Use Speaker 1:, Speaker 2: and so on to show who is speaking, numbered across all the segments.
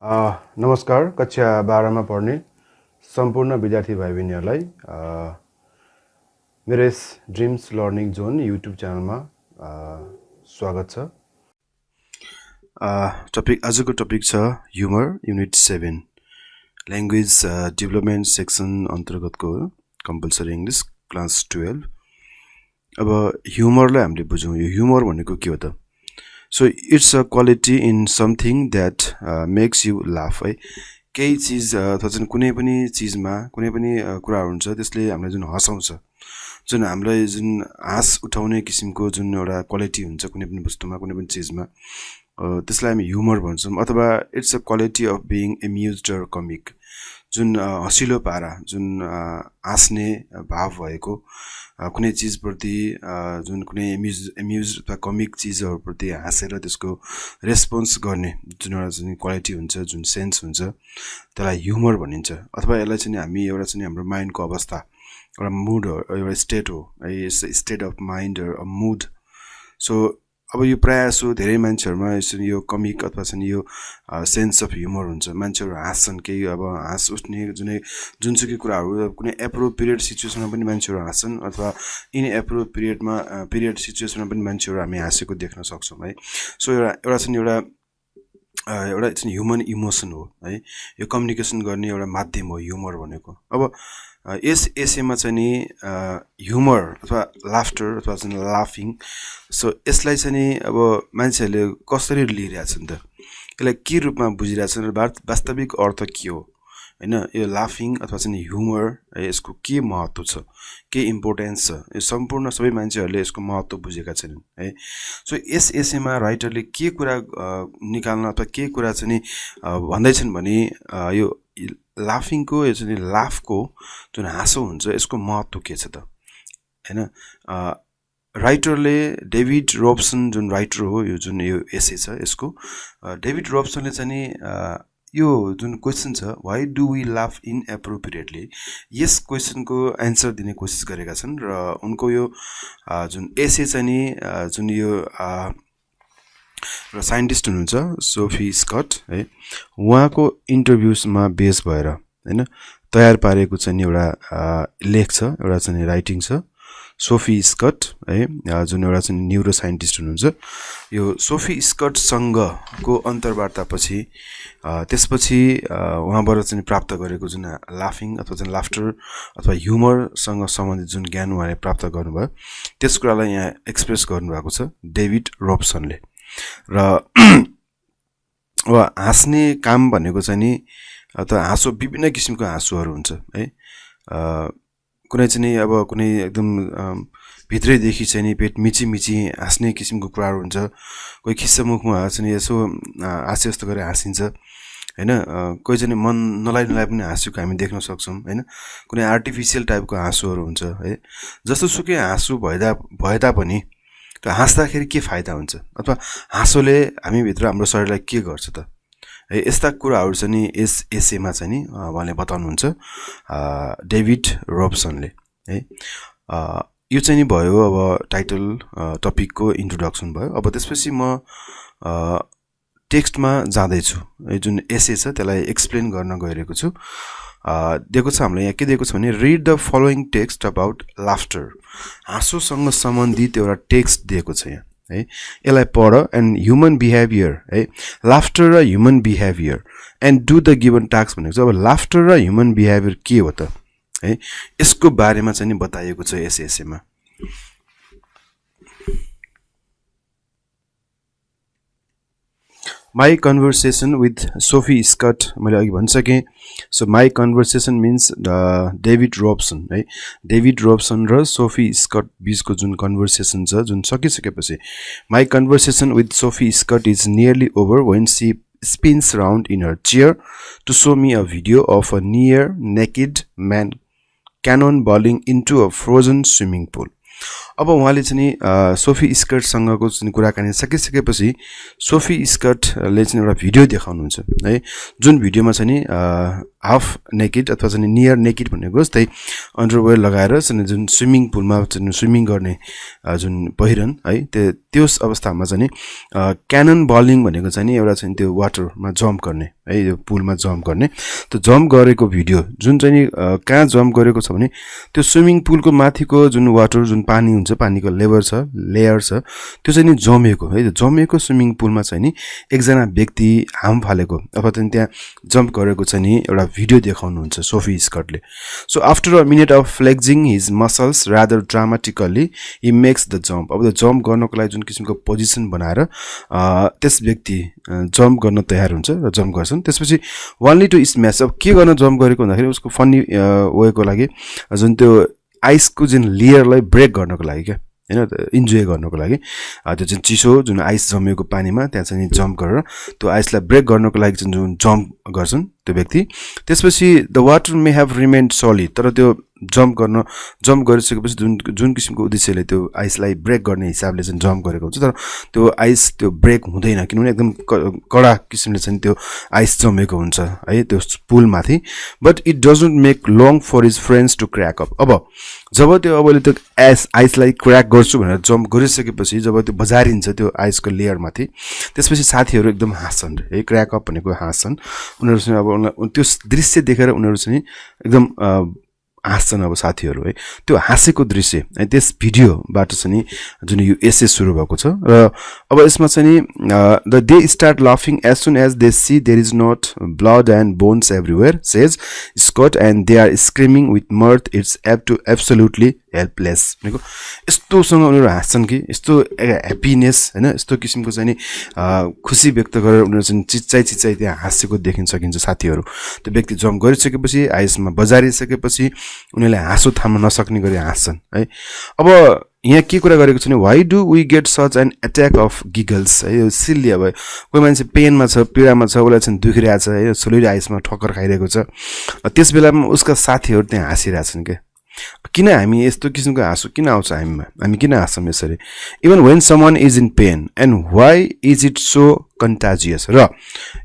Speaker 1: नमस्कार कक्षा 12 मा पढ्ने सम्पूर्ण विद्यार्थी भाइबहिनीहरुलाई मेरो यस ड्रिम्स लर्निङ जोन युट्युब च्यानलमा स्वागत छ। आजको टपिक छ humour unit 7 language development section अन्तर्गतको कम्पल्सरी इङ्ग्लिश क्लास 12। अब ह्युमरलाई हामीले बुझौँ, यो ह्युमर भनेको के हो त? So it's a quality in something that makes you laugh, है। केही चीज अथवा जुन कुनै पनि चीजमा कुनै पनि कुरा हुन्छ त्यसले हामीलाई जुन हसाउँछ, जुन हामीलाई जुन हाँस उठाउने किसिमको जुन एउटा क्वालिटी हुन्छ कुनै पनि वस्तुमा कुनै पनि चीजमा, त्यसलाई हामी ह्युमर भन्छौँ। अथवा it's a quality of being amused or comic, जुन हसिलो पारा, जुन हाँस्ने भाव भएको कुनै चीजप्रति, जुन कुनै एम्युज अथवा कमिक चीजहरुप्रति हाँसेर त्यसको रेस्पोन्स गर्ने जुन एउटा जुन क्वालिटी हुन्छ, जुन सेन्स हुन्छ, त्यसलाई ह्युमर भनिन्छ। अथवा यसलाई चाहिँ हामी एउटा चाहिँ हाम्रो माइन्डको अवस्था, एउटा मुड हो, एउटा स्टेट हो, state of mind or mood. So अब यो प्रायः सो धेरै मान्छेहरुमा यो कमिक अथवा चाहिँ यो सेन्स अफ ह्युमर हुन्छ। मान्छेहरु हाँस्छन्, केही अब हाँस उठ्ने जुनसुकै कुराहरु कुनै एप्रोप्रिएट सिचुएसनमा पनि मान्छेहरु हाँस्छन्, अथवा पिरियड सिचुएसनमा पनि मान्छेहरु हामी हाँसेको देख्न सक्छौं, है। सो एउटा चाहिँ ह्युमन इमोसन हो, है। यो कम्युनिकेसन गर्ने एउटा माध्यम हो ह्युमर भनेको। अब यस एसेमा चाहिँ नि ह्युमर अथवा लाफ्टर अथवा चाहिँ लाफिङ, सो यसलाई चाहिँ नि अब मान्छेहरूले कसरी लिइरहेछन् त, यसलाई के रूपमा बुझिरहेछन् र वास्तविक अर्थ के हो, हैन? यो लाफिङ अथवा चाहिँ ह्युमर, यसको के महत्त्व छ, के इम्पोर्टेन्स छ, यो सम्पूर्ण सबै मान्छेहरूले यसको महत्त्व बुझेका छैनन्, है। सो यस एसेमा राइटरले के कुरा निकाल्न अथवा के कुरा चाहिँ नि भन्दैछन् भने यो लाफिङको, यो चाहिँ लाफको जुन हाँसो हुन्छ यसको महत्त्व के छ त, हैन? राइटरले डेभिड रोब्सन जुन राइटर हो, यो जुन यो एसे छ यसको, डेभिड रोब्सनले चाहिँ नि यो जुन क्वेसन छ, why do we laugh inappropriately, यस क्वेसनको एन्सर दिने कोसिस गरेका छन्। र उनको यो जुन एसे चाहिँ नि जुन यो र साइन्टिस्ट हुनुहुन्छ सोफी स्कट, है, उहाँको इन्टरभ्युजमा बेस भएर, हैन, तयार पारेको चाहिँ एउटा लेख छ, एउटा चाहिँ राइटिङ छ। सोफी स्कट, है, जुन एउटा चाहिँ न्युरो साइन्टिस्ट हुनुहुन्छ, यो सोफी स्कटसँगको अन्तर्वार्तापछि त्यसपछि उहाँबाट चाहिँ प्राप्त गरेको जुन लाफिङ अथवा चाहिँ लाफ्टर अथवा ह्युमरसँग सम्बन्धित जुन ज्ञान उहाँले प्राप्त गर्नुभयो, त्यस कुरालाई यहाँ एक्सप्रेस गर्नुभएको छ डेभिड रोब्सनले। र अब हाँस्ने काम भनेको चाहिँ नि अथवा हाँसो विभिन्न किसिमको हाँसोहरू हुन्छ, है। कुनै चाहिँ नि अब कुनै एकदम भित्रैदेखि चाहिँ नि पेट मिची हाँस्ने किसिमको कुराहरू हुन्छ। कोही खिस्स मुखमा चाहिँ यसो हाँसे जस्तो गरेर हाँसिन्छ, हैन? कोही चाहिँ मन नलाइ पनि हाँसेको हामी देख्न सक्छौँ, हैन? कुनै आर्टिफिसियल टाइपको हाँसोहरू हुन्छ, है। जस्तोसुकै हाँसो भए तापनि त्यो हाँस्दाखेरि के फाइदा हुन्छ अथवा हाँसोले हामीभित्र हाम्रो शरीरलाई के गर्छ त, है? यस्ता कुराहरू चाहिँ नि यस एसेमा चाहिँ नि उहाँले बताउनुहुन्छ डेभिड रोब्सनले, है। यो चाहिँ नि भयो अब टाइटल टपिकको इन्ट्रोडक्सन भयो। अब त्यसपछि म टेक्स्टमा जाँदैछु, है। जुन एसे छ त्यसलाई एक्सप्लेन गर्न गइरहेको छु। दिएको छ हामीलाई यहाँ के दिएको छ भने read the following text about laughter, हाँसोसँग सम्बन्धित एउटा टेक्स्ट दिएको छ यहाँ, है। यसलाई पढ एन्ड ह्युमन बिहेभियर, है, लाफ्टर र human behaviour and do the given task भनेको छ। अब लाफ्टर र ह्युमन बिहेभियर के हो त, है, यसको बारेमा चाहिँ नि बताइएको छ यस एसेमा। My conversation with Sophie Scott, मैले अघि भनिसकेँ। So my conversation means David Robson, है। डेभिड रोब्सन र सोफी स्कट बीचको जुन कन्भर्सेसन छ, जुन सकिसकेपछि my conversation with Sophie Scott is nearly over when she spins around in her chair to show me a video of a near naked man cannonballing into a frozen swimming pool. अब उहाँले चाहिँ Sophie स्कटसँगको जुन कुराकानी सकिसकेपछि Sophie स्कटले चाहिँ एउटा video देखाउनुहुन्छ, है। जुन भिडियोमा चाहिँ हाफ नेकेड अथवा चाहिँ नियर नेकेड भनेको जस्तै अन्डरवेयर लगाएर चाहिँ जुन स्विमिङ पुलमा चाहिँ स्विमिङ गर्ने जुन पहिरन है त्यस अवस्थामा चाहिँ क्यानन बलिङ भनेको चाहिँ एउटा चाहिँ त्यो वाटरमा जम्प गर्ने है यो पुलमा जम्प गर्ने त्यो जम्प गरेको भिडियो जुन चाहिँ कहाँ जम्प गरेको छ भने त्यो स्विमिङ पुलको माथिको जुन वाटर जुन पानी हुन्छ पानीको लेयर छ त्यो चाहिँ नि जमेको है त्यो जमेको स्विमिङ पुलमा चाहिँ नि एकजना व्यक्ति हाम फालेको अथवा चाहिँ त्यहाँ जम्प गरेको चाहिँ नि एउटा भिडियो देखाउनुहुन्छ सोफी स्कटले so after a minute of flexing his muscles rather dramatically he makes the jump अब जम्प गर्नको लागि जुन किसिमको पोजिसन बनाएर त्यस व्यक्ति जम्प गर्न तयार हुन्छ र जम्प गर्छन् त्यसपछि ओन्ली टु स्म्यास अब के गर्न जम्प गरेको भन्दाखेरि उसको फन्नी वेको लागि जुन त्यो आइसको जुन लेयरलाई ब्रेक गर्नको लागि क्या हैन इन्जोय गर्नको लागि त्यो जुन चिसो जुन आइस जमेको पानीमा त्यहाँ चाहिँ जम्प गरेर त्यो आइसलाई ब्रेक गर्नको लागि चाहिँ जुन जम्प गर्छन् त्यो व्यक्ति त्यसपछि the water may have remained solid तर त्यो जम्प गरिसकेपछि जुन किसिमको उद्देश्यले त्यो आइसलाई ब्रेक गर्ने हिसाबले चाहिँ जम्प गरेको हुन्छ तर त्यो आइस त्यो ब्रेक हुँदैन किनभने एकदम कडा किसिमले चाहिँ त्यो आइस जमेको हुन्छ है त्यो पुलमाथि but it doesn't make long for his friends to crack up अब जब त्यो अबले त्यो आइसलाई क्र्याक गर्छु भनेर जम्प गरिसकेपछि जब त्यो बजारिन्छ त्यो आइसको लेयरमाथि त्यसपछि साथीहरू एकदम हाँस्छन् है क्र्याक अप भनेको हाँस्छन् उनीहरू चाहिँ अब त्यो दृश्य देखेर उनीहरू चाहिँ एकदम हाँस्छन् अब साथीहरू है त्यो हाँसेको दृश्य है त्यस भिडियोबाट चाहिँ जुन यो एसे सुरु भएको छ र अब यसमा चाहिँ द दे स्टार्ट लाफिङ as soon as they see there is not blood and bones everywhere says Scott and they are screaming with mirth it's absolutely helpless भनेको यस्तोसँग उनीहरू हाँस्छन् कि यस्तो ह्याप्पिनेस हैन यस्तो किसिमको चाहिँ खुसी व्यक्त गरेर उनीहरू चाहिँ चिच्चाइ त्यहाँ हाँसेको देखिन सकिन्छ साथीहरू त्यो व्यक्ति जम्प गरिसकेपछि आइसमा बजारिसकेपछि उनीहरूले हाँसो थाम्न नसक्ने गरी हाँस्छन् है अब यहाँ के कुरा गरेको छ भने why do we get such an attack of giggles है यो सिल्ली अब कोही मान्छे पेनमा छ पीडामा छ उसलाई चाहिँ दुखिरहेको छ है सोलिड आइसमा ठक्कर खाइरहेको छ त्यस बेलामा उसका साथीहरू त्यहाँ हाँसिरहेछन् क्या किन हामी यस्तो किसिमको हाँसो किन आउँछ हामी किन हाँस्छौँ यसरी even when someone is in pain and why is it so contagious र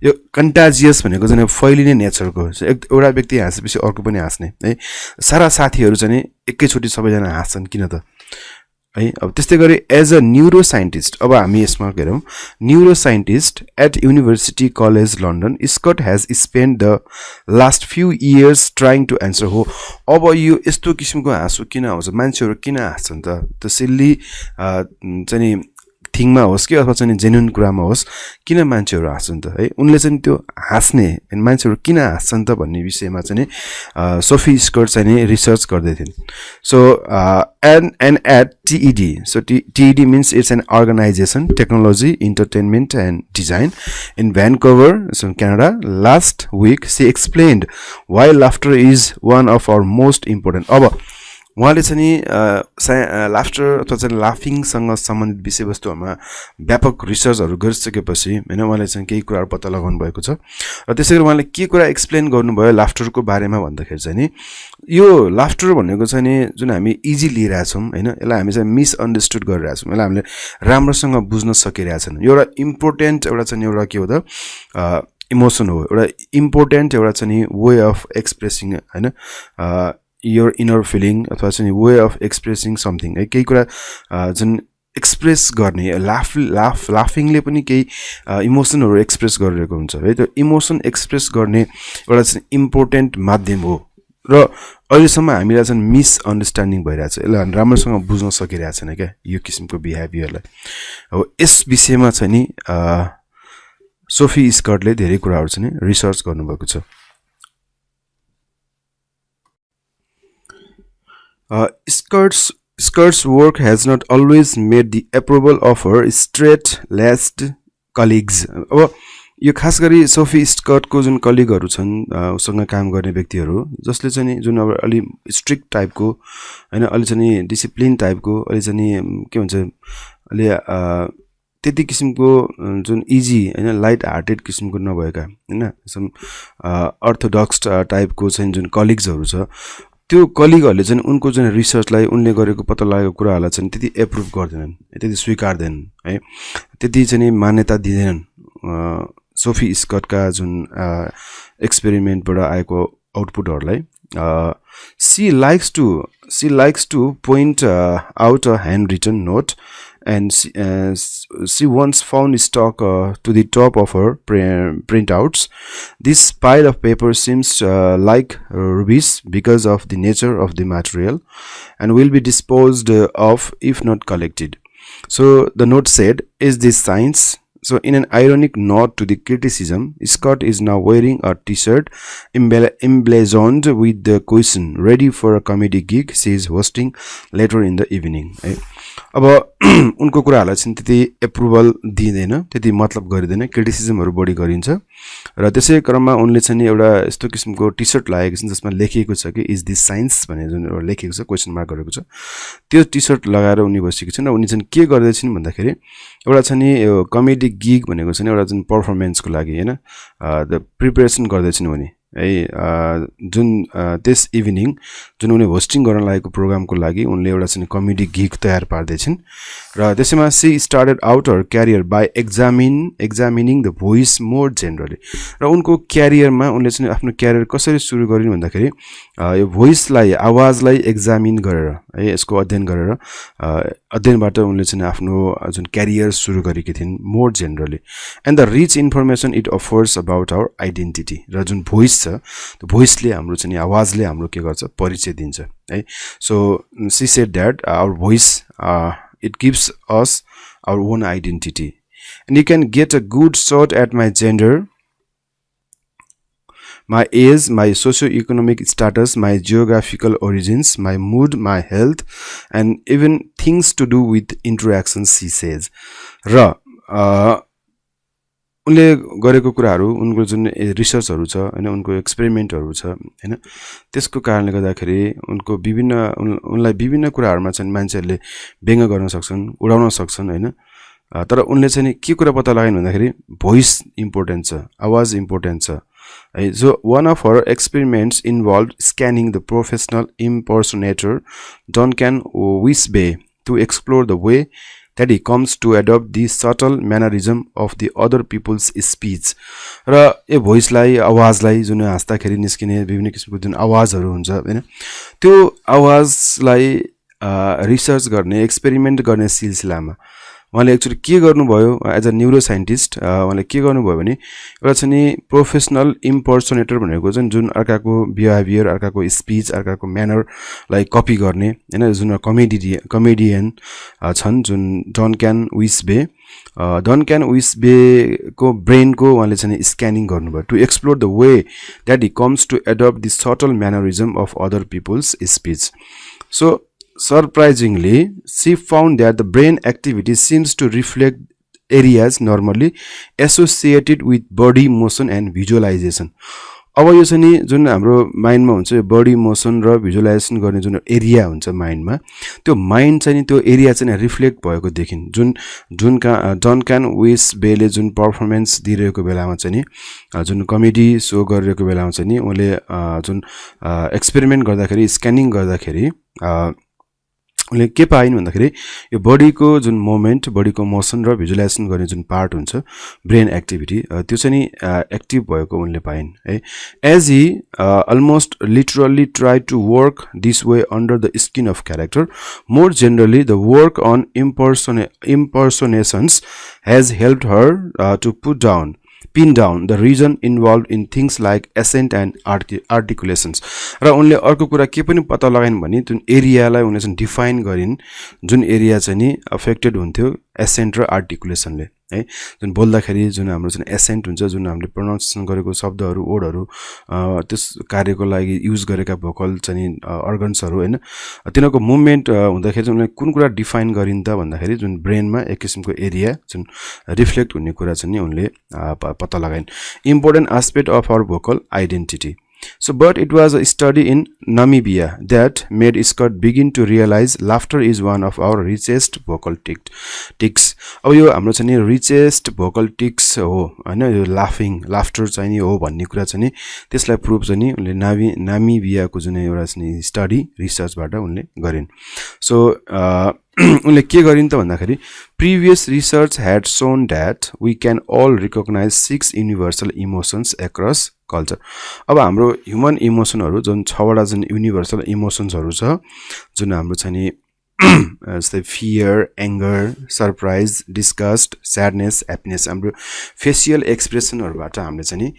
Speaker 1: यो कन्टाजियस भनेको चाहिँ फैलिने नेचरको एउटा व्यक्ति हाँसेपछि अर्को पनि हाँस्ने है सारा साथीहरू चाहिँ एकैचोटि सबैजना हाँस्छन् किन त है अब त्यस्तै गरी एज अ न्युरो साइन्टिस्ट अब हामी यसमा हेरौँ neuroscientist at University College London Scott has spend the last few years trying to answer हो अब यो यस्तो किसिमको हाँसो किन आउँछ मान्छेहरू किन हाँस्छन् त त्यो सिल्ली चाहिँ थिङमा होस् कि अथवा चाहिँ जेन्युन कुरामा होस् किन मान्छेहरू हाँस्छन् त है उनले चाहिँ त्यो हाँस्ने मान्छेहरू किन हाँस्छन् त भन्ने विषयमा चाहिँ सोफी स्कट चाहिँ रिसर्च गर्दै थिइन् so and at TED so TED means it's an organisation technology entertainment and design in Vancouver Canada last week she explained why laughter is one of our most important अब उहाँले चाहिँ laughter अथवा चाहिँ लाफिङसँग सम्बन्धित विषयवस्तुहरूमा व्यापक रिसर्चहरू गरिसकेपछि होइन उहाँले चाहिँ केही कुराहरू पत्ता लगाउनु भएको छ र त्यसै गरी उहाँले के कुरा एक्सप्लेन गर्नुभयो लाफ्टरको बारेमा भन्दाखेरि चाहिँ नि यो लाफ्टर भनेको चाहिँ नि जुन हामी इजी लिइरहेछौँ होइन यसलाई हामी चाहिँ मिसअन्डरस्टुड गरिरहेछौँ यसलाई हामीले राम्रोसँग बुझ्न सकिरहेछौँ एउटा इम्पोर्टेन्ट एउटा चाहिँ एउटा के हो त इमोसन हो एउटा इम्पोर्टेन्ट एउटा चाहिँ वे अफ एक्सप्रेसिङ होइन योर इनर फिलिङ अथवा चाहिँ वे अफ एक्सप्रेसिङ समथिङ है केही कुरा जुन एक्सप्रेस गर्ने लाफिङले पनि केही इमोसनहरू एक्सप्रेस गरिरहेको हुन्छ है त्यो इमोसन एक्सप्रेस गर्ने एउटा चाहिँ इम्पोर्टेन्ट माध्यम हो र अहिलेसम्म हामीलाई चाहिँ मिसअन्डरस्ट्यान्डिङ भइरहेछ यसलाई राम्रोसँग बुझ्न सकिरहेको छैन क्या यो किसिमको बिहेभियरलाई अब यस विषयमा चाहिँ नि सोफी स्कटले धेरै कुराहरू चाहिँ रिसर्च गर्नुभएको छ Scott's work has not always made the approval of her straight-laced colleagues. अब यो खास गरी सोफी स्कटको जुन कलिगहरू छन् उसँग काम गर्ने व्यक्तिहरू जसले चाहिँ जुन अब अलि स्ट्रिक्ट टाइपको हैन अलि चाहिँ डिसिप्लिन टाइपको अलि चाहिँ के भन्छ अलि त्यति किसिमको जुन इजी हैन लाइट हार्टेड किसिमको नभएका हैन सम अर्थोडक्स टाइपको चाहिँ जुन कलिग्सहरू छ त्यो कलिगहरूले चाहिँ उनको जुन रिसर्चलाई उनले गरेको पत्ता लागेको कुराहरूलाई चाहिँ त्यति एप्रुभ गर्दैनन् त्यति स्वीकार्दैनन् है त्यति चाहिँ मान्यता दिँदैनन् सोफी स्कटका जुन एक्सपेरिमेन्टबाट आएको आउटपुटहरूलाई she likes to point out a handwritten note, and she once found stuck to the top of her printouts. This pile of paper seems like rubbish because of the nature of the material, and will be disposed of if not collected. So the note said, "Is this science?" So in an ironic nod to the criticism, Scott is now wearing a t-shirt emblazoned with the question, "Ready for a comedy gig?" she is hosting later in the evening. अब उनको कुराहरुलाई चाहिँ त्यति approval दिदैन, त्यति मतलब गरिदैन, क्रिटिसिजमहरु बढी गरिन्छ र त्यसै क्रममा उनले चाहिँ एउटा यस्तो किसिमको टी-शर्ट लगाएको छन् जसमा लेखिएको छ कि इज दिस साइन्स भनेर जुन एउटा लेखिएको छ, क्वेशन मार्क गरेको छ, त्यो टी-शर्ट लगाएर उनी बसेको छन् र उनी चाहिँ के गर्दै छिन् भन्दाखेरि एउटा चाहिँ यो कमेडी गिग भनेको चाहिँ एउटा जुन परफर्मेन्सको लागि हैन द प्रिपरेसन गर्दै छिन् उनी है जुन त्यस इभिनिङ जुन उनी होस्टिङ गर्न लागेको प्रोग्रामको लागि उनले एउटा चाहिँ कमेडी गिग तयार पार्दै छिन् र त्यसैमा she started out her career by examining the voice more generally र उनको क्यारियरमा उनले चाहिँ आफ्नो क्यारियर कसरी सुरु गरिन् भन्दाखेरि यो भोइसलाई आवाजलाई एक्जामिन गरेर है यसको अध्ययन गरेर अध्ययनबाट उनले चाहिँ आफ्नो जुन क्यारियर सुरु गरेकी थिइन् more generally and the rich information it offers about our identity र जुन भोइस छ त्यो भोइसले हाम्रो चाहिँ आवाजले हाम्रो के गर्छ परिचय दिन्छ है so she said that our voice it gives us our own identity and you can get a good shot at my gender, my age, my socio-economic status, my geographical origins, my mood, my health and even things to do with interactions, she says. र उनले गरेको कुराहरु उनको जुन रिसर्चहरु छ हैन उनको एक्सपेरिमेन्टहरु छ हैन त्यसको कारणले गर्दाखेरि उनको उनलाई विभिन्न कुराहरुमा चाहिँ मान्छेहरुले व्यङ्ग गर्न सक्छन् उडाउन सक्छन् हैन तर उनले चाहिँ के कुरा पत्ता लगाइन् भन्दाखेरि भोइस इम्पोर्टेन्ट छ आवाज इम्पोर्टेन्ट छ है so one of her experiments involved scanning the professional impersonator Duncan Wisbey to explore the way that he comes to adopt the subtle mannerism of the other people's speech र यो भोइसलाई आवाजलाई जुन हाँस्दाखेरि निस्किने विभिन्न किसिमको जुन आवाजहरु हुन्छ हैन त्यो आवाजलाई रिसर्च गर्ने एक्सपेरिमेन्ट गर्ने सिलसिलामा उहाँले एक्चुअली के गर्नुभयो एज अ न्यूरो साइन्टिस्ट उहाँले के गर्नुभयो भने एउटा चाहिँ प्रोफेसनल इम्पर्सोनेटर भनेको चाहिँ जुन अर्काको बिहेभियर अर्काको स्पीच अर्काको म्यानरलाई कपी गर्ने हैन जुन कमेडियन छन् जुन डनक्यान विस्बे को ब्रेनको उहाँले चाहिँ स्क्यानिङ गर्नुभयो to explore the way that he comes to adapt the subtle mannerism of other people's speech so surprisingly, she found that the brain activity seems to reflect areas normally associated with body motion and visualization. अब यो चाहिँ जुन हाम्रो माइन्डमा हुन्छ यो body motion र visualisation गर्ने जुन एरिया हुन्छ माइन्डमा त्यो माइन्ड चाहिँ त्यो एरिया चाहिँ रिफ्लेक्ट भएको देखिन् जुन डनक्यान विस्बेले जुन पर्फर्मेन्स दिइरहेको बेलामा चाहिँ जुन कमेडी सो गरिरहेको बेलामा चाहिँ उनले जुन एक्सपेरिमेन्ट गर्दाखेरि स्क्यानिङ गर्दाखेरि उनले के पाइन् भन्दाखेरि यो बडीको जुन मोमेन्ट बडीको मोसन र भिजुअलाइजेसन गर्ने जुन पार्ट हुन्छ ब्रेन एक्टिभिटी त्यो चाहिँ एक्टिभ भएको उनले पाइन् है as he almost literally try to work this way under the skin of character more generally the work on impersonations has helped her to pin down the reason involved in things like accent and articulations र उनले अर्को कुरा के पनि पत्ता लगाइन् भने जुन एरियालाई उनले चाहिँ डिफाइन गरिन् जुन एरिया चाहिँ नि अफेक्टेड हुन्थ्यो एसेन्ट र आर्टिकुलेसनले है जुन बोल्दाखेरि जुन हाम्रो चाहिँ एसेन्ट हुन्छ जुन हामीले प्रोनाउन्सिएसन गरेको शब्दहरु वर्डहरु त्यस कार्यको लागि युज गरेका भोकल चाहिँ अर्गन्सहरु हैन तिनीहरुको मुभमेन्ट हुँदाखेरि उनले कुन कुरा डिफाइन गरिन् त भन्दाखेरि जुन ब्रेनमा एक किसिमको एरिया जुन रिफ्लेक्ट हुने कुरा चाहिँ उनले पत्ता लगाइन् important aspect of our vocal identity So, but it was a study in Namibia that made Scott begin to realize laughter is one of our richest vocal tics. अब यो हाम्रो चाहिँ richest vocal tics हो हैन यो laughter चाहिँ हो भन्ने कुरा चाहिँ त्यसलाई प्रुफ चाहिँ उनले नामिबियाको जुन एउटा चाहिँ स्टडी रिसर्चबाट उनले गरिन्. So उनले के गरिन् त भन्दाखेरि previous research had shown that we can all recognize 6 universal emotions across culture. अब हाम्रो ह्युमन इमोसनहरु जुन 6 वटा जुन युनिभर्सल इमोसन्सहरु छ जुन हाम्रो छ नि जस्तै fear, anger, surprise, disgust, sadness, happiness हाम्रो फेसियल एक्सप्रेसनहरुबाट हामीले चाहिँ नि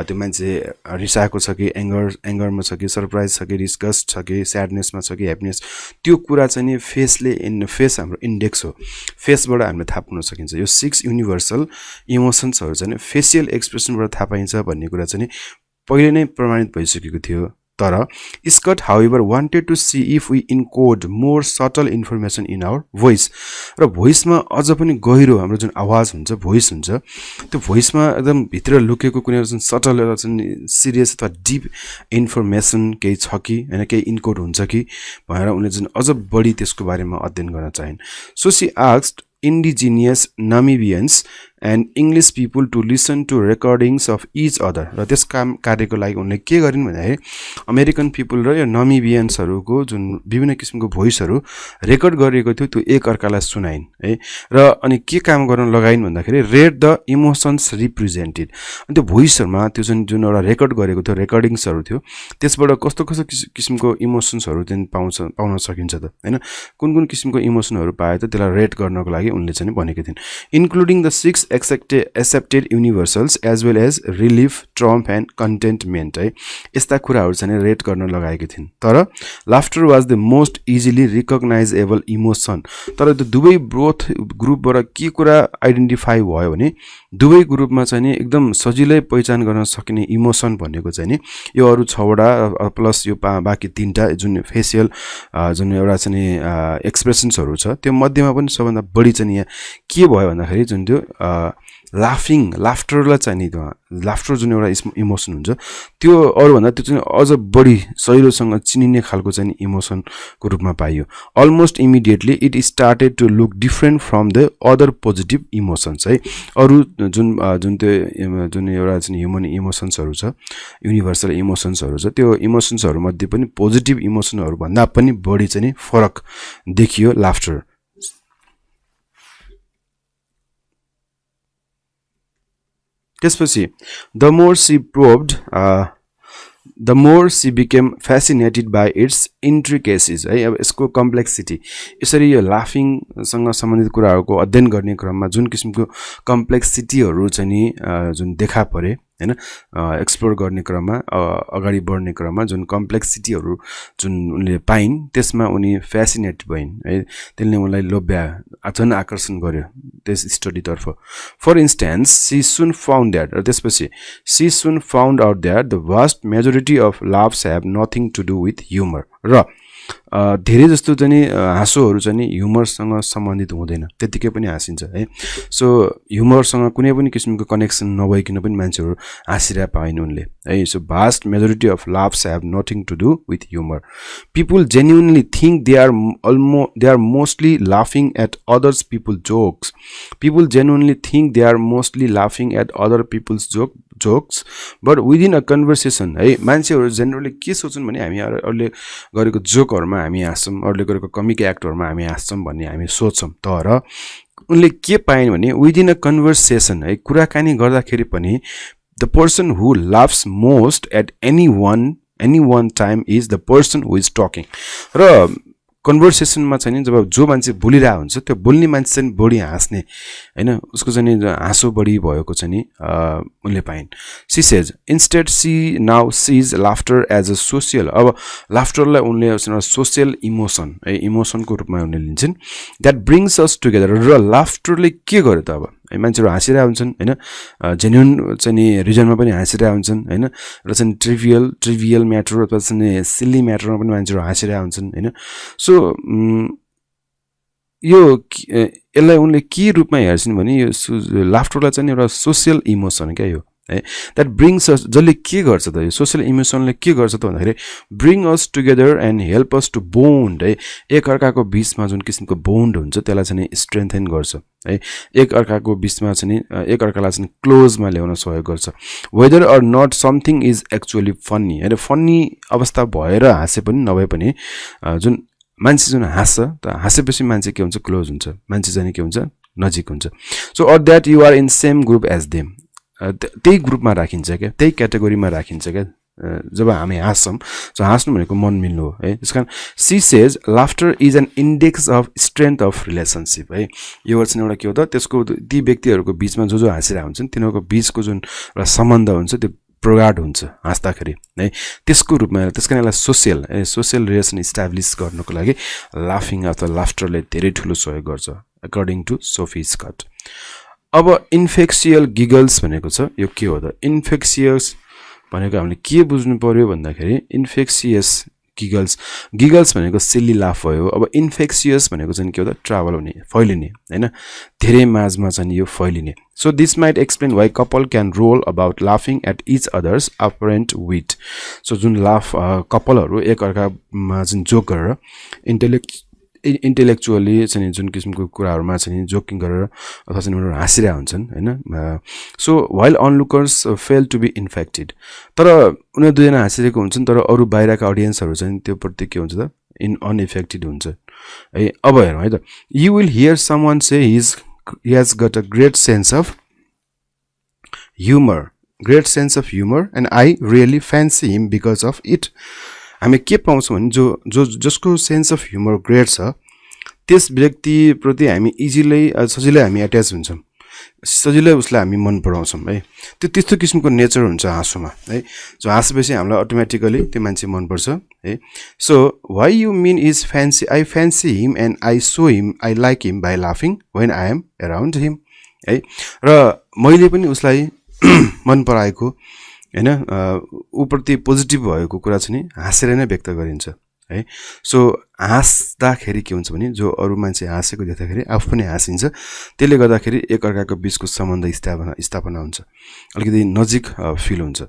Speaker 1: त्यो मान्छे रिसाएको छ कि एंगरमा छ कि सरप्राइज छ कि डिस्गस्ट छ कि सैडनेसमा छ कि ह्याप्पीनेस त्यो कुरा चाहिँ नि फेसले फेस हाम्रो इन्डेक्स हो फेसबाट हामीले थाहा पाउन सकिन्छ यो 6 युनिभर्सल इमोसन्सहरु चाहिँ फेसियल एक्सप्रेसनबाट थाहा पाइन्छ भन्ने कुरा चाहिँ नि पहिले नै प्रमाणित भइसकेको थियो तर Scott however wanted to see if we encode more subtle information in our voice र भोइसमा अझ पनि गहिरो हाम्रो जुन आवाज हुन्छ भोइस हुन्छ त्यो भोइसमा एकदम भित्र लुकेको कुनै जुन सटल एउटा जुन सिरियस अथवा डीप इन्फर्मेसन केही छ कि हैन केही इन्कोड हुन्छ कि भनेर उनले जुन अझ बढी त्यसको बारेमा अध्ययन गर्न चाहन् so she asked indigenous Namibians and English people to listen to recordings of each other र त्यस कार्यको लागि उनले के गरिन् भने अमेरिकन पिपल र यो नमिबियन्सहरुको जुन विभिन्न किसिमको भोइसहरु रेकर्ड गरिएको थियो त्यो एक अर्कालाई सुनाइन् है र अनि के काम गर्न लगाइन् भन्दाखेरि रेड द इमोशन्स रिप्रेजेन्टेड अनि त्यो भोइसहरुमा त्यो जुन एउटा रेकर्ड गरेको थियो रेकर्डिङ्सहरु थियो त्यसबाट कस्तो कस्तो किसिमको इमोशन्सहरु चाहिँ पाउन सकिन्छ त हैन कुन किसिमको इमोशनहरु पाए त त्यसलाई रेट गर्नको लागि उनले चाहिँ भनेको थिइन् including the 6 accepted universals as well as relief, triumph and contentment है यस्ता कुराहरु चाहिँ रेट गर्न लगाएका थिइन् तर laughter was the most easily recognizable emotion तर त्यो दुवै बोथ ग्रुपबाट के कुरा आइडेन्टिफाई भयो भने दुवै ग्रुपमा चाहिँ नि एकदम सजिलै पहिचान गर्न सकिने इमोसन भनेको चाहिँ नि यो अरु 6 वटा प्लस यो बाकी 3टा जुन फेसियल जुन एउटा चाहिँ नि एक्सप्रेसन्सहरु छ त्यो मध्यमा पनि सबभन्दा बढी चाहिँ यहाँ के भयो भन्दाखेरि जुन त्यो लाफ्टरलाई चाहिँ नि लाफ्टर जुन एउटा इमोसन हुन्छ त्यो अरु भन्दा त्यो चाहिँ अझ बढी सहिलोसँग चिनिने खालको चाहिँ इमोसनको रूपमा पाइयो almost immediately it started to look different from the other positive emotions है अरु जुन त्यो जुन एउटा चाहिँ ह्युमन इमोसन्सहरु छ युनिभर्सल इमोसन्सहरु छ त्यो इमोसन्सहरु मध्ये पनि पोजिटिभ इमोसनहरु भन्दा पनि बढी चाहिँ नि फरक देखियो लाफ्टर त्यसपछि the more she probed the more she became fascinated by its intricacies है अब यसको कम्प्लेक्सिटी यसरी यो लाफिङ सँग सम्बन्धित कुराहरुको अध्ययन गर्ने क्रममा जुन किसिमको कम्प्लेक्सिटीहरु चाहिँ नि जुन देखा परे हैन एक्सप्लोर गर्ने क्रममा अगाडि बढ्ने क्रममा जुन कम्प्लेक्सिटीहरु जुन उनले पाइन् त्यसमा उनी फ्यासिनेट भइन् है त्यसले उनलाई लोभ्या अझन आकर्षण गर्यो त्यस स्टडी तर्फ for instance she soon found that र त्यसपछि she soon found out that the vast majority of laughs have nothing to do with humour र धेरै जस्तो चाहिँ नि हाँसोहरु चाहिँ नि ह्युमरसँग सम्बन्धित हुँदैन त्यतिकै पनि हाँसिन्छ है सो ह्युमरसँग कुनै पनि किसिमको कनेक्सन नभइकिन पनि मान्छेहरु हाँसिरा पाइन् उनले है so vast majority of laughs have nothing to do with humour people genuinely think they are mostly लाफिङ at others people jokes people genuinely think they are mostly लाफिङ at other peoples jokes but within a conversation है मान्छेहरु generally के सोच्छन् भने हामी अरूले गरेको जोकहरुमा हामी हाँस्छौं अरूले गरेको कमिक एक्टहरुमा हामी हाँस्छौं भन्ने हामी सोच्छौं तर उनले के पाइन् भने विदिन अ कन्भर्सेसन है कुराकानी गर्दाखेरि पनि the person who laughs most at any one time is the person who is talking र कन्भर्सेसनमा चाहिँ जब जो मान्छे बोलिरा हुन्छ त्यो बोल्ने मान्छे चाहिँ बढी हाँस्ने हैन उसको चाहिँ हाँसो बढी भएको चाहिँ उनले पाइन् she says instead she now sees laughter as a social अब लाफ्टरलाई उनले सोशल इमोसन है इमोसनको रूपमा उनले लिन्छन् दैट ब्रिङ्स अस टुगेदर र लाफ्टरले के गर्यो त अब मान्छेहरु हाँसिरा हुन्छन् हैन जेन्युइन चाहिँ रिजनमा पनि हाँसिरा हुन्छन् हैन र चाहिँ ट्रिभियल म्याटर अथवा चाहिँ सिली म्याटरमा पनि मान्छेहरु हाँसिरा हुन्छन् हैन सो यो यसलाई उनले के रूपमा हेर्छिन् भने यो लाफ्टरलाई चाहिँ एउटा सोशल इमोसन क्या यो है दैट ब्रिङ्स अस जसले के गर्छ त यो सोशल इमोसनले के गर्छ त भन्दाखेरि bring us together and help us to bond है एक अर्काको बीचमा जुन किसिमको बोन्ड हुन्छ त्यसलाई चाहिँ स्ट्रेन्थेन गर्छ है एक अर्काको बीचमा चाहिँ एक अर्कालाई चाहिँ क्लोजमा ल्याउन सहयोग गर्छ whether or not something is actually funny हैन फन्नी अवस्था भएर हाँसे पनि नभए पनि जुन मान्छे जुन हाँस्छ त हाँसेपछि मान्छे के हुन्छ क्लोज हुन्छ मान्छे चाहिँ के हुन्छ नजिक हुन्छ so or that you are in same group as them त्यही ग्रुपमा राखिन्छ क्या त्यही क्याटेगोरीमा राखिन्छ क्या जब हामी हाँस्छौं सो हाँस्नु भनेको मन मिल्नु हो है त्यसकारण she says laughter is an index of strength of relationship है यो वर्ड चाहिँ एउटा के हो त त्यसको ती व्यक्तिहरुको बीचमा जो हाँसिरहेका हुन्छन् तिनीहरुको बीचको जुन एउटा सम्बन्ध हुन्छ त्यो प्रगाढ हुन्छ हाँस्दाखेरि है त्यसको रूपमा त्यसकारण यसलाई सोशल रिलेसन इस्टाब्लिश गर्नको लागि लाफिङ अथवा लाफ्टरले धेरै ठूलो सहयोग गर्छ अकर्डिङ टु सोफी स्कट अब इन्फेक्सियल गिगल्स भनेको छ यो के हो त इन्फेक्सियस भनेको हामीले के बुझ्नु पर्यो भन्दाखेरि इन्फेक्सियस गिगल्स भनेको सिली लाफ भयो अब इन्फेक्सियस भनेको चाहिँ के हो त ट्राभल हुने फैलिने हैन धेरै माझमा चाहिँ यो फैलिने so this might explain why couple can roll about लाफिङ at each others apparent wit so जुन लाफ कपलहरु एक अर्कामा चाहिँ जोक गरेर इन्टेलेक्चुअली चाहिँ जुन किसिमको कुराहरुमा चाहिँ जोकिङ गरेर अथवा चाहिँ उनीहरु हाँसिरहेका हुन्छन् हैन so while onlookers fail to be infected तर उनीहरु दुईजना हाँसिरहेको हुन्छन् तर अरु बाहिरका ऑडियन्सहरु चाहिँ त्यो प्रति के हुन्छ त अनइफेक्टेड हुन्छ है अब हेरौँ है त you will hear someone say he has got a great sense of humour and I really fancy him because of it हामी के पाउँछौं भने जो जसको सेन्स अफ ह्युमर ग्रेट छ त्यस व्यक्ति प्रति हामी सजिलै हामी अट्याच हुन्छौं सजिलै उसलाई हामी मन पराउँछौं है त्यो त्यस्तो किसिमको नेचर हुन्छ हाँसोमा है जो हाँसेपछि हामीलाई अटोमेटिकली त्यो मान्छे मन पर्छ है so why you mean is fancy I fancy him and I show him I like him by लाफिङ when I am around him है र मैले पनि उसलाई मन पराएको हैन उप्रति पोजिटिभ भएको कुरा चाहिँ हाँसेर नै व्यक्त गरिन्छ है सो हाँस्दाखेरि के हुन्छ भने जो अरु मान्छे हाँसेको देख्दाखेरि आफू पनि हाँसिन्छ त्यसले गर्दाखेरि एक अर्काको बीचको सम्बन्ध स्थापना हुन्छ अलिकति नजिक फिल हुन्छ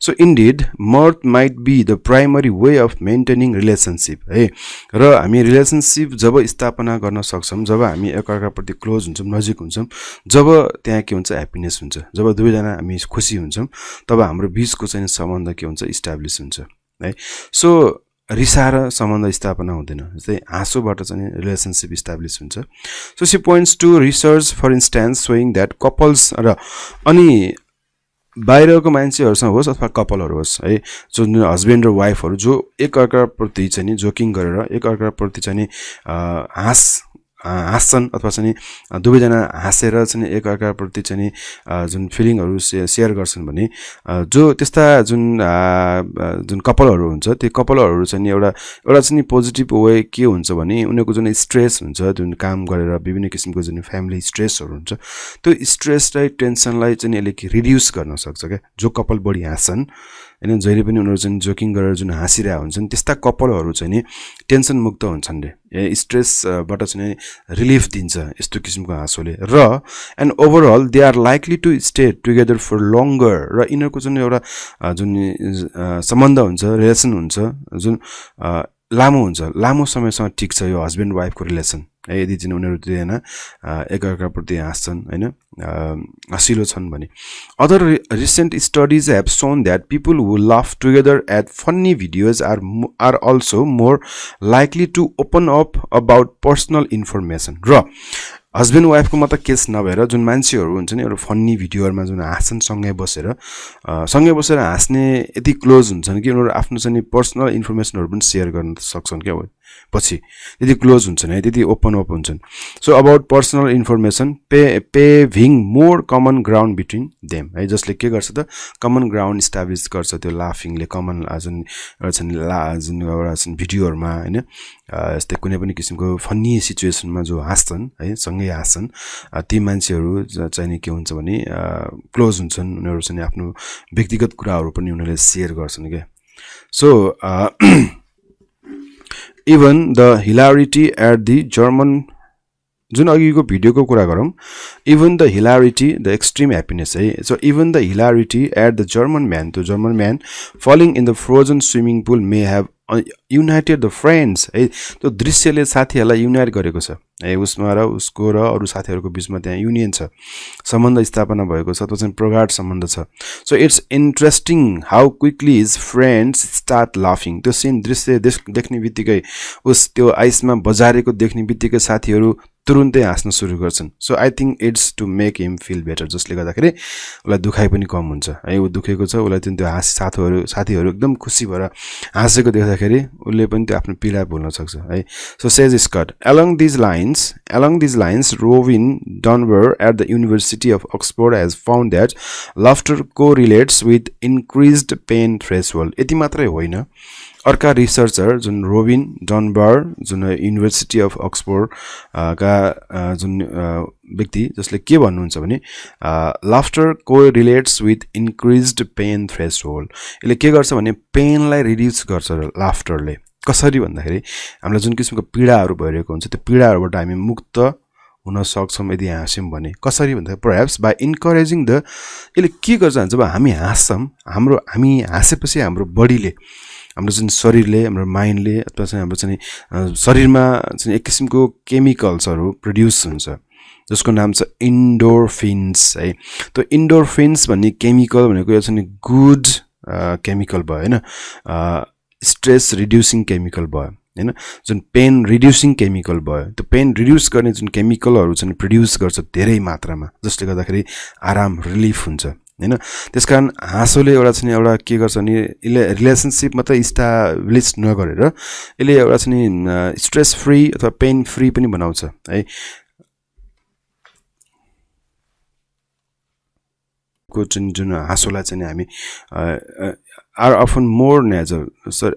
Speaker 1: so indeed mirth might be the primary way of maintaining relationship है र हामी रिलेसनशिप जब स्थापना गर्न सक्छौं जब हामी एक अर्काप्रति क्लोज हुन्छौं नजिक हुन्छौं जब त्यहाँ के हुन्छ ह्याप्पीनेस हुन्छ जब दुवैजना हामी खुसी हुन्छौं तब हाम्रो बीचको चाहिँ सम्बन्ध के हुन्छ इस्टाब्लिश हुन्छ है सो रिसाएर सम्बन्ध स्थापना हुँदैन जस्तै हाँसोबाट चाहिँ रिलेसनशिप इस्टाब्लिश हुन्छ so she points to research for instance showing that couples र अनि बाहिरको मान्छेहरुसँग होस् अथवा कपलहरु होस् है जो हस्बेन्ड र वाइफहरु जो एक अर्काप्रति चाहिँ जोकिङ गरेर एक अर्काप्रति चाहिँ हाँस्छन् अथवा चाहिँ दुवैजना हाँसेर चाहिँ एक अर्काप्रति चाहिँ जुन फिलिङहरु शेयर गर्छन् भने जो त्यस्ता जुन कपलहरु हुन्छ त्यो कपलहरु चाहिँ एउटा चाहिँ पोजिटिभ वे के हुन्छ भने उनीहरुको जुन स्ट्रेस हुन्छ जुन काम गरेर विभिन्न किसिमको जुन फ्यामिली स्ट्रेसहरु हुन्छ त्यो स्ट्रेसलाई टेन्सनलाई चाहिँ यसले रिड्युस गर्न सक्छ के जो कपल बढी हाँस्छन् हैन जहिले पनि उनीहरु चाहिँ जोकिङ गरेर जुन हाँसिरहेका हुन्छन् त्यस्ता कपलहरु चाहिँ टेन्सन मुक्त हुन्छन् रे स्ट्रेसबाट चाहिँ रिलिफ दिन्छ यस्तो किसिमको हाँसोले र and overall they are likely to stay together for longer र यिनीहरुको जुन एउटा जुन सम्बन्ध हुन्छ रिलेसन हुन्छ जुन लामो समयसम्म टिक्छ यो हस्बेन्ड वाइफको रिलेसन यदि चाहिँ उनीहरु दुईजना एक अर्काप्रति हाँस्छन् हैन हँसिलो छन् भने other recent studies have shown that people who laugh together at funny videos are also more likely to open up about personal information र हस्बेन्ड वाइफको मात्र केस नभएर जुन मान्छेहरु हुन्छ नि एउटा फन्नी भिडियोहरुमा जुन हाँस्छन् सँगै बसेर हाँस्ने यति क्लोज हुन्छन् कि उनीहरु आफ्नो चाहिँ पर्सनल इन्फर्मेसनहरु पनि शेयर गर्न सक्छन् के हो पछि त्यति क्लोज हुन्छन् है त्यति ओपन अप हुन्छन् so about personal information paving more common ground between them है जसले के गर्छ त कमन ग्राउन्ड इस्टाब्लिश गर्छ त्यो लाफिङले कमन जुन एउटा चाहिँ भिडियोहरुमा हैन यस्तै कुनै पनि किसिमको फन्नी सिचुएसनमा जो हाँस्छन् है सँगै हाँस्छन् ती मान्छेहरु चाहिँ के हुन्छ भने क्लोज हुन्छन् उनीहरु चाहिँ आफ्नो व्यक्तिगत कुराहरु पनि उनीहरुले शेयर गर्छन् के so even the hilarity at the German जुन अघिको भिडियोको कुरा गरौं even the hilarity the extreme happiness है so even the hilarity at the German man falling in the frozen swimming pool may have United the friends है त्यो दृश्यले साथीहरूलाई unite गरेको छ है उसमा र उसको र अरू साथीहरूको बिचमा त्यहाँ युनियन छ सम्बन्ध स्थापना भएको छ त्यो चाहिँ प्रगाढ सम्बन्ध छ so it's interesting how quickly his friends start लाफिङ त्यो सीन दृश्य देख्ने बित्तिकै उस त्यो आइसमा बजारेको देख्ने बित्तिकै साथीहरू तुरुन्तै हाँस्न सुरु गर्छन् so I think it's to make him feel better जसले गर्दाखेरि उसलाई दुखाइ पनि कम हुन्छ है ऊ दुखेको छ उसलाई त्यो साथीहरू एकदम खुसी भएर हाँसेको देख्दाखेरि उसले पनि त्यो आफ्नो पीडा भुल्न सक्छ है so says Scott along these lines Robin Dunbar at the University of Oxford has found that laughter correlates with increased pain threshold यति मात्रै होइन अर्का रिसर्चर जुन रोबिन डनबर जुन युनिभर्सिटी अफ अक्सफोर्ड का जुन व्यक्ति जसले के भन्नुहुन्छ भने laughter correlates with increased pain threshold यसले के गर्छ भने पेनलाई रिड्युस गर्छ लाफ्टरले कसरी भन्दाखेरि हामीलाई जुन किसिमको पीडाहरू भइरहेको हुन्छ त्यो पीडाहरूबाट हामी मुक्त हुन सक्छौँ यदि हाँस्यौँ भने कसरी भन्दा परह्याप्स बाई इन्करेजिङ द यसले के गर्छ भने जब हामी हाँस्छौँ हामी हाँसेपछि हाम्रो बडीले हाम्रो जुन शरीरले हाम्रो माइन्डले अथवा चाहिँ हाम्रो चाहिँ शरीरमा चाहिँ एक किसिमको केमिकल्सहरू प्रड्युस हुन्छ जसको नाम छ इन्डोर्फिन्स है त्यो इन्डोर्फिन्स भन्ने केमिकल भनेको यो चाहिँ गुड केमिकल भयो हैन स्ट्रेस रिड्युसिङ केमिकल भयो हैन जुन पेन रिड्युसिङ केमिकल भयो त्यो पेन रिड्युस गर्ने जुन केमिकलहरू चाहिँ प्रड्युस गर्छ धेरै मात्रामा जसले गर्दाखेरि आराम रिलिफ हुन्छ हैन त्यसकारण हाँसोले एउटा के गर्छ भने यसले रिलेसनशिप मात्र इस्टाब्लिश नगरेर यसले एउटा चाहिँ स्ट्रेस फ्री अथवा पेन फ्री पनि बनाउँछ है को जुन हाँसोलाई चाहिँ हामी are often more nasal. So,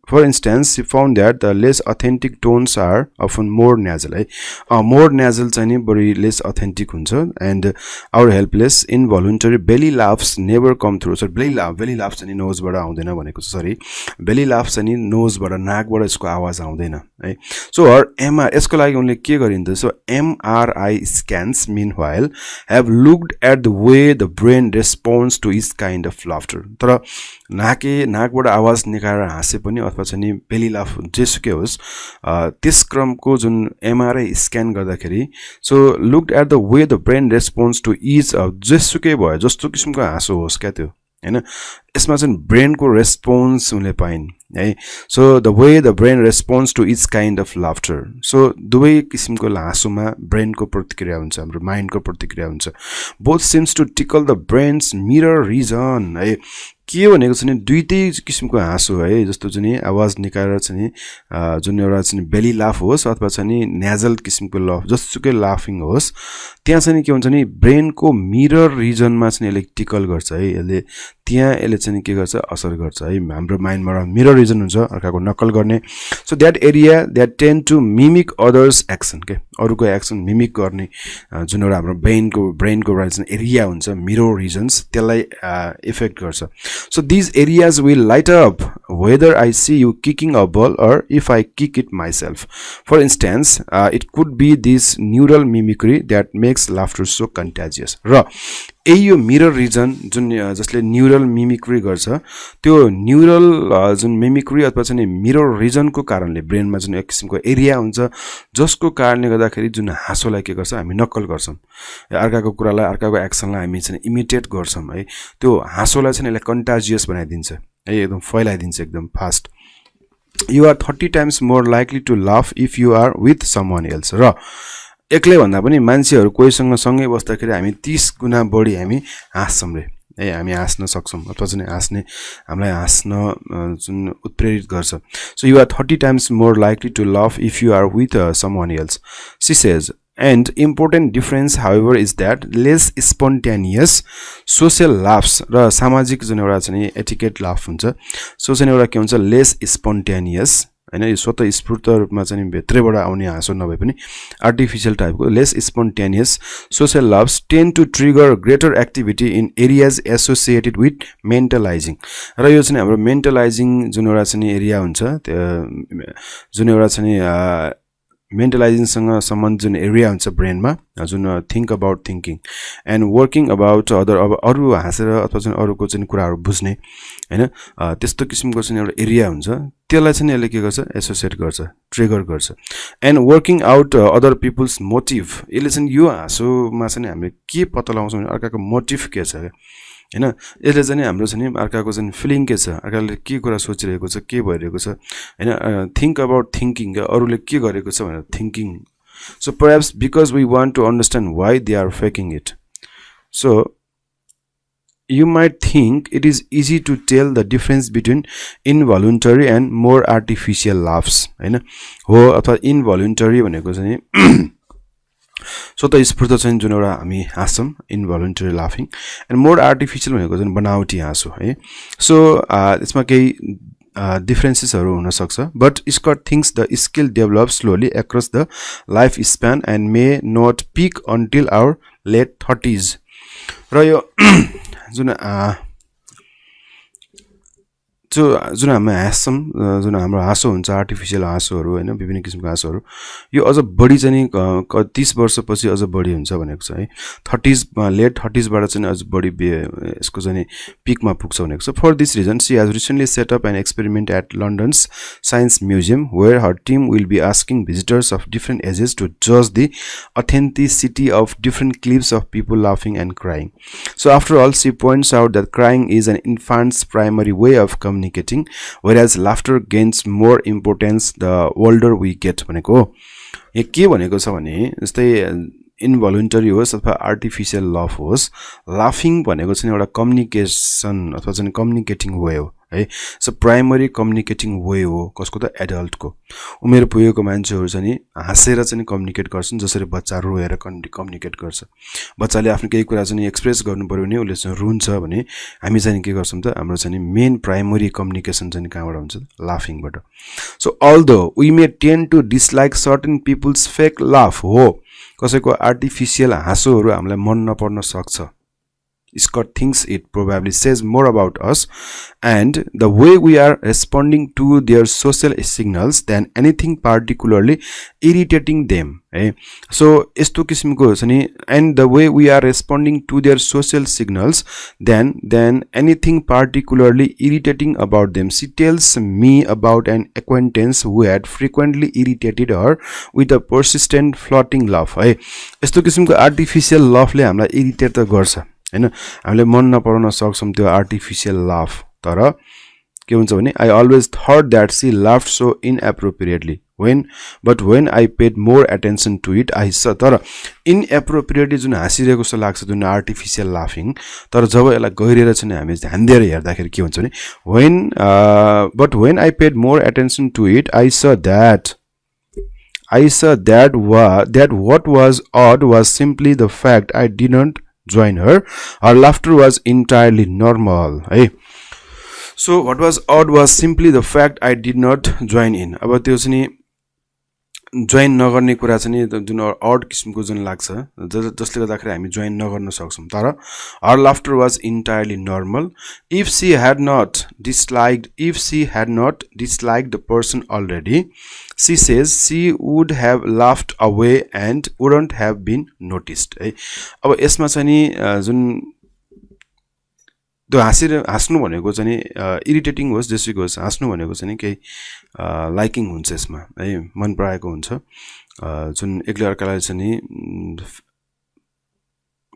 Speaker 1: for instance, she found that the less authentic tones are often more nasal. More nasal चाहिँ बढी less authentic हुन्छ and our helpless involuntary belly laughs never come through. So belly laugh चाहिँ nose बाट आउँदैन भनेको छ sorry. Belly laugh चाहिँ nose बाट नाकबाट यसको आवाज आउँदैन है. So her MR यसको लागि उनले के गरिन्छ so MRI scans meanwhile have looked at the way the brain responds to each kind of laughter. तर नाकबाट आवाज निकालेर हाँसे पनि अथवा चाहिँ बेली लाफ जेसुकै होस् त्यस क्रमको जुन एमआरआई स्क्यान गर्दाखेरि so looked at the way the brain response to each जेसुकै भयो जस्तो किसिमको हाँसो होस् क्या त्यो हैन यसमा चाहिँ ब्रेनको रेस्पोन्स उनले पाइन् है so the way the brain response to each kind of laughter so दुवै किसिमको हाँसोमा ब्रेनको प्रतिक्रिया हुन्छ हाम्रो माइन्डको प्रतिक्रिया हुन्छ both seems to tickle the brain's mirror region है के भनेको चाहिँ दुईटै किसिमको हाँसो है जस्तो चाहिँ आवाज निकालेर चाहिँ जुन एउटा चाहिँ बेली लाफ होस् अथवा चाहिँ नेजल किसिमको लाफ जसुकै लाफिङ होस् त्यहाँ चाहिँ के हुन्छ नि ब्रेनको मिरर रिजनमा चाहिँ यसले टिकल गर्छ है यसले त्यहाँ यसले चाहिँ के गर्छ असर गर्छ है हाम्रो माइन्डमा मिरर रिजन हुन्छ अर्काको नक्कल गर्ने so that area that tend to mimic others action के अरूको एक्सन मिमिक गर्ने जुन एउटा हाम्रो ब्रेनको एउटा चाहिँ एरिया हुन्छ मिरर रिजन्स त्यसलाई इफेक्ट गर्छ So these areas will light up whether I see you kicking a ball or if I kick it myself. For instance, it could be this neural mimicry that makes laughter so contagious. र यो mirror reason जुन जसले neural mimicry गर्छ त्यो neural जुन mimicry अथवा चाहिँ mirror रिजनको कारणले ब्रेनमा जुन एक किसिमको एरिया हुन्छ जसको कारणले गर्दाखेरि जुन हाँसोलाई के गर्छ हामी नक्कल गर्छौं अर्काको कुरालाई अर्काको एक्सनलाई हामी चाहिँ इमिटेट गर्छौं है त्यो हाँसोलाई चाहिँ यसले कन्टाजियस बनाइदिन्छ है एकदम फैलाइदिन्छ एकदम fast You are 30 times more likely to laugh if you are with someone else. र एक्लै भन्दा पनि मान्छेहरु कोहीसँग सँगै बस्दाखेरि हामी 30 गुना बढी हामी हाँस्छौं रे है हामी हाँस्न सक्छौं अथवा चाहिँ हाँस्ने हामीलाई हाँस्न जुन उत्प्रेरित गर्छ So you are 30 times more likely to laugh if you are with someone else. She says, and important difference however is that less spontaneous social laughs र सामाजिक जुन एउटा चाहिँ एटिकेट लाफ हुन्छ सो चाहिँ एउटा के हुन्छ less spontaneous हैन यो स्वतः स्फूर्त रूपमा चाहिँ भित्रैबाट आउने हाँसो नभए पनि आर्टिफिशियल टाइपको less spontaneous social laughs tend to trigger greater activity in areas associated with mentalizing र यो चाहिँ हाम्रो mentalizing जुन एउटा चाहिँ एरिया हुन्छ त्यो जुन एउटा चाहिँ मेन्टलाइजिङसँग सम्बन्धित जुन एरिया हुन्छ ब्रेनमा जुन think about thinking and working about other अब अरु हाँसेर अथवा जुन अरुको जुन कुराहरु बुझ्ने हैन त्यस्तो किसिमको चाहिँ एउटा एरिया हुन्छ त्यसलाई चाहिँ यसले के गर्छ एसोसिएट गर्छ ट्रिगर गर्छ and working out other people's motive यसले चाहिँ यो हाँसोमा चाहिँ हामीले के पत्ता लगाउँछौँ भने अर्काको मोटिभ के छ हैन यसले चाहिँ हाम्रो चाहिँ अर्काको चाहिँ फिलिङ के छ अर्काले के कुरा सोचिरहेको छ के भइरहेको छ हैन थिंक अबाउट थिंकिङ अरूले के गरेको छ भनेर thinking so perhaps because we want to understand why they are faking it so you might think it is easy to tell the difference between involuntary and more artificial laughs हैन हो अथवा involuntary भनेको चाहिँ स्वतःस्फूर्त चाहिँ जुन एउटा हामी हाँस्छौं इन्भोलुन्टरी लाफिङ एन्ड मोर आर्टिफिशियल भनेको चाहिँ बनावटी हाँसो है सो यसमा केही differences हुन सक्छ but Scott thinks the skill develops slowly across the life span and may not peak until our late 30s र यो जुन जुन हामी हाँस्छौं जुन हाम्रो हाँसो हुन्छ आर्टिफिशियल हाँसोहरु हैन विभिन्न किसिमको हाँसोहरु यो अझ बढी चाहिँ 30 वर्षपछि अझ बढी हुन्छ भनेको छ है 30s लेट 30s बाट चाहिँ अझ बढी यसको चाहिँ पिकमा पुग्छ भनेको छ for this reason she has recently set up an experiment at London's Science Museum where her team will be asking visitors of different ages to judge the authenticity of different clips of people laughing and crying so after all she points out that crying is an infant's primary way of communicating whereas laughter gains more importance the older we get भनेको यो के भनेको छ भने जस्तै इन्भोलुन्टरी होस् अथवा artificial लफ होस् लाफिङ भनेको चाहिँ एउटा कम्युनिकेसन अथवा चाहिँ कम्युनिकेटिङ वे हो है सो प्राइमरी कम्युनिकेटिङ वे हो कसको त एडल्टको उमेर पुगेको मान्छेहरु चाहिँ हाँसेर चाहिँ कम्युनिकेट गर्छन् जसरी बच्चा रोएर कम्युनिकेट गर्छ बच्चाले आफ्नो केही कुरा चाहिँ एक्सप्रेस गर्नु पर्यो भने उले चाहिँ रुन्छ भने हामी चाहिँ के गर्छौं त हाम्रो चाहिँ मेन प्राइमरी कम्युनिकेसन चाहिँ कहाँबाट हुन्छ लाफिङबाट so although we may tend to dislike certain people's fake laugh हो कसैको आर्टिफिशियल हाँसोहरु हामीलाई मन नपर्न सक्छ Scott thinks it probably says more about us and the way we are responding to their social signals than anything particularly irritating them. So, esto kismko chani and the way we are responding to their social signals than anything particularly irritating about them. She tells me about an acquaintance who had frequently irritated her with a persistent flirting laugh. Esto kismko artificial laugh le hamलाई irritate त गर्छ हैन हामीले मन नपराउन सक्छौं त्यो artificial laugh तर के हुन्छ भने I always thought that she laughed so inappropriately but when I paid more attention to it I saw तर inappropriately जुन हाँसिरहेको जस्तो लाग्छ जुन आर्टिफिशियल लाफिङ तर जब यसलाई गहिरेर चाहिँ हामी ध्यान दिएर हेर्दाखेरि के हुन्छ भने but when I paid more attention to it I saw that what was odd was simply the fact I didn't join her laughter was entirely normal hey so what was odd was simply the fact I did not join in अब त्यो चाहिँ join नगर्ने कुरा चाहिँ जुन odd किसिमको जुन लाग्छ जसले गर्दाखेरि हामी जोइन नगर्न सक्छौं तर her laughter was entirely normal if she had not disliked the person already she says she would have laughed away and wouldn't have been noticed है अब यसमा चाहिँ जुन त्यो हाँस्नु भनेको चाहिँ इरिटेटिङ होस् जेसुकै होस् हाँस्नु भनेको चाहिँ केही लाइकिङ हुन्छ यसमा है मन पराएको हुन्छ जुन एकले अर्कालाई चाहिँ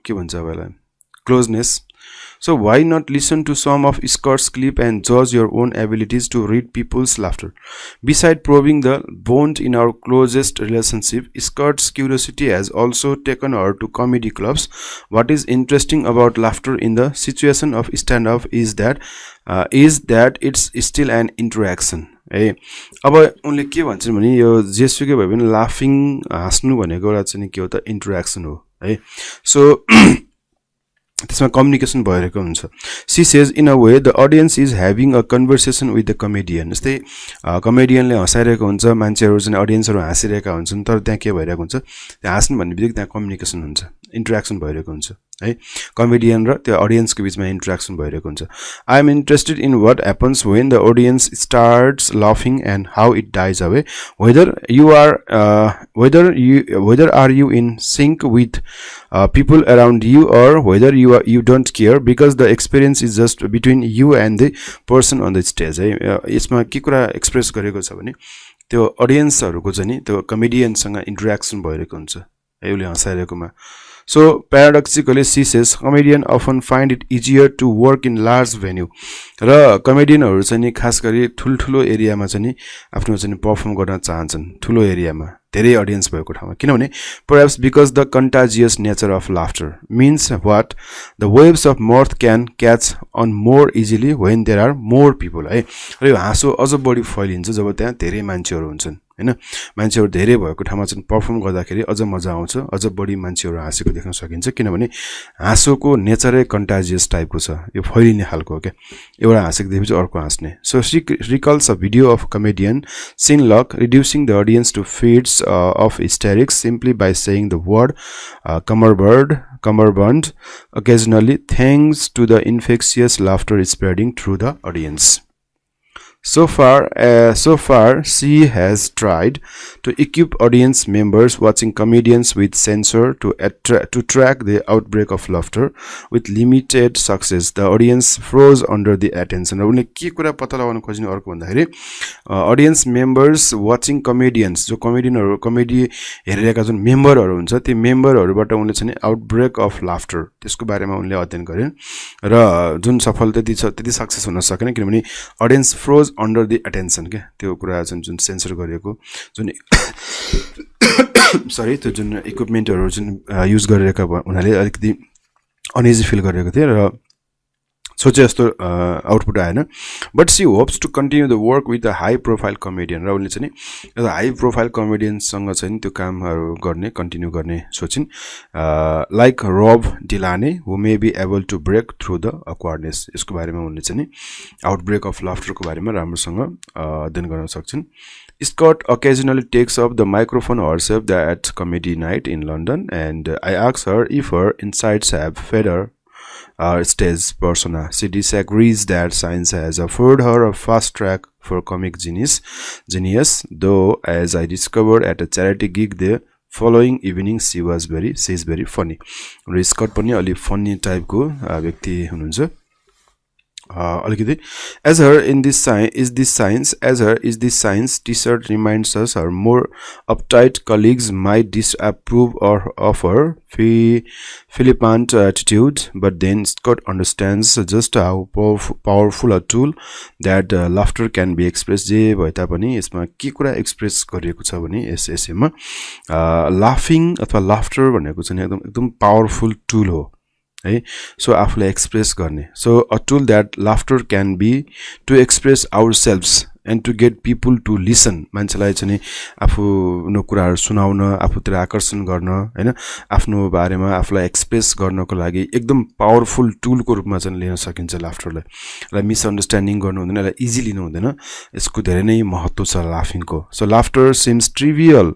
Speaker 1: के भन्छ होला closeness So why not listen to some of Scott's clip and judge your own abilities to read people's laughter? Beside probing the bond in our closest relationship, Scott's curiosity has also taken her to comedy clubs. What is interesting about laughter in the situation of stand-up is that it's still an interaction. है अब उनले के भन्छन् भने यो जेसुकै भए पनि लाफिङ हाँस्नु भनेको एउटा चाहिँ के हो त इन्टरेक्सन हो है सो त्यसमा कम्युनिकेसन भइरहेको हुन्छ she says in a way the audience is having a conversation with the comedian जस्तै कमेडियनले हँसाइरहेको हुन्छ मान्छेहरु चाहिँ ऑडियन्सहरु हाँसिरहेका हुन्छन् तर त्यहाँ के भइरहेको हुन्छ त्यहाँ हाँस्नु भन्ने बित्तिकै त्यहाँ कम्युनिकेसन हुन्छ इन्टरेक्सन भइरहेको हुन्छ है कमेडियन र त्यो अडियन्सको बीचमा इन्टरेक्सन भइरहेको हुन्छ I am interested in what happens when the audience starts लाफिङ and how it dies away whether are you in sync with people around you or whether you don't care because the experience is just between you and the person on the stage है यसमा के कुरा express गरेको छ भने त्यो अडियन्सहरुको चाहिँ नि त्यो कमेडियनसँग इन्टरेक्सन भइरहेको हुन्छ है उले हँसाइरहेकोमा So paradoxically, she says, comedian often find it easier to work in large venue. र कमेडियनहरु चाहिँ नि खास गरी ठुलठुलो एरियामा चाहिँ नि आफ्नो चाहिँ परफर्म गर्न चाहन्छन् ठुलो एरियामा धेरै ऑडियन्स भएको ठाउँमा किनभने perhaps because the contagious nature of laughter means what the waves of mirth can catch on more easily when there are more people है र यो हाँसो अझ बढी फैलिन्छ जब त्यहाँ धेरै मान्छेहरु हुन्छन् हैन मान्छेहरु धेरै भएको ठाउँमा चाहिँ परफर्म गर्दाखेरि अझ मजा आउँछ अझ बढी मान्छेहरु हाँसेको देख्न सकिन्छ किनभने हाँसोको नेचरै कन्टाजियस टाइपको छ यो फैलिने खालको हो के एउटा हाँसेको देखेपछि अर्को हाँस्ने so she recalls a video of comedian Sin Luck reducing the audience to fits of hysterics simply by saying the word cummerbund occasionally thanks to the infectious laughter spreading through the audience. So far, she has tried to equip audience members watching comedians with sensor to track the outbreak of laughter. With limited success, the audience froze under the attention. उनले के कुरा पत्ता लगाउन खोज्ने अर्को भन्दाखेरि audience members watching comedians जो कमेडियनहरु comedy हेरिरहेका जुन मेम्बरहरु हुन्छ ती मेम्बरहरुबाट उनले चाहिँ आउटब्रेक अफ लाफ्टर त्यसको बारेमा उनले अध्ययन गरिन् र जुन सफल त्यति सक्सेस हुन सकेन किनभने audience froze under the attention के त्यो कुरा जुन सेन्सर गरिएको जुन सरी त्यो जुन इक्विपमेन्टहरु जुन युज गरिरहेका उनीहरुले अलिकति अनइजी फिल गरिरहेको थिए र सोचे जस्तो आउटपुट आएन but she hopes to continue the work with a high profile comedian र उनले चाहिँ एउटा हाई प्रोफाइल कमेडियनसँग चाहिँ त्यो कामहरु गर्ने कन्टिन्यू गर्ने सोचिन् like Rob Delaney who may be able to break through the awkwardness यसको बारेमा उनले चाहिँ आउटब्रेक अफ लाफ्टरको बारेमा राम्रोसँग अध्ययन गर्न सक्छन् Scott occasionally takes up the microphone herself at comedy night in London and I asked her if her insights have fed her stage persona. She disagrees that science has afforded her a fast track for comic genius, though as I discovered at a charity gig the following evening she is very funny. Scott पनि अलि funny type को व्यक्ति हुनुहुन्छ as her is this science t-shirt reminds us her more uptight colleagues might disapprove of her flippant attitude but then Scott understands just how powerful a tool that laughter can be expressed जे भए तापनि यसमा के कुरा express गरिएको छ भने यस एसेमा लाफिङ अथवा लाफ्टर भनेको चाहिँ एकदम पावरफुल टुल हो है सो आफुलाई एक्सप्रेस गर्ने so a tool that laughter can be to express ourselves and to get people to listen मान्छेलाई चाहिँ आफ्नो कुराहरु सुनाउन आफूतिर आकर्षण गर्न हैन आफ्नो बारेमा आफुलाई एक्सप्रेस गर्नको लागि एकदम पावरफुल टुलको रूपमा चाहिँ लिन सकिन्छ लाफ्टरलाई मिसअन्डरस्ट्यान्डिङ गर्नु हुँदैन यसलाई इजी लिनु हुँदैन यसको धेरै नै महत्त्व छ लाफिङको so laughter seems trivial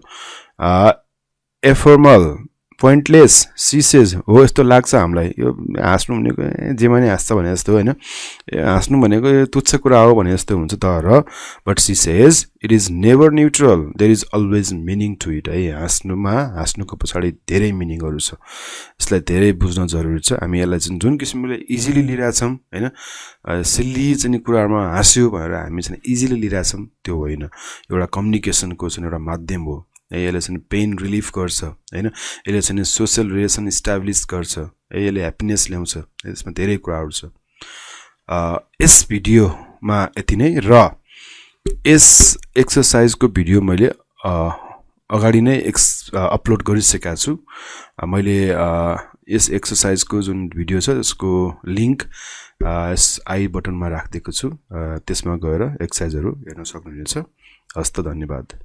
Speaker 1: ephemeral pointless she says हो यस्तो लाग्छ हामीलाई यो हाँस्नु भनेको जे माने हाँस्छ भने जस्तो हैन हाँस्नु भनेको तुच्छ कुरा हो भने जस्तो हुन्छ तर but she says it is never neutral there is always meaning to it है हाँस्नुको पछाडी धेरै मिनिङहरु छ यसलाई धेरै बुझ्न जरुरी छ हामी यसलाई जुन किसिमले इजिली लिइराछौं हैन सिल्ली चाहिँ कुराहरुमा हाँस्यो भनेर हामी चाहिँ इजिली लिइराछौं त्यो होइन एउटा कम्युनिकेसनको चाहिँ एउटा माध्यम हो यसले चाहिँ पेन रिलिफ गर्छ हैन यसले चाहिँ सोशल रिलेसन इस्टाब्लिश गर्छ यसले ह्याप्पीनेस ल्याउँछ यसमा धेरै कुराहरु छ यस भिडियोमा यति नै र यस एक्सरसाइजको भिडियो मैले अगाडि नै अपलोड गरिसकेका छु मैले यस एक्सरसाइजको जुन भिडियो छ त्यसको लिंक आई बटनमा राखिदिएको छु त्यसमा गएर एक्सरसाइजहरु हेर्न सक्नुहुन्छ हस्त धन्यवाद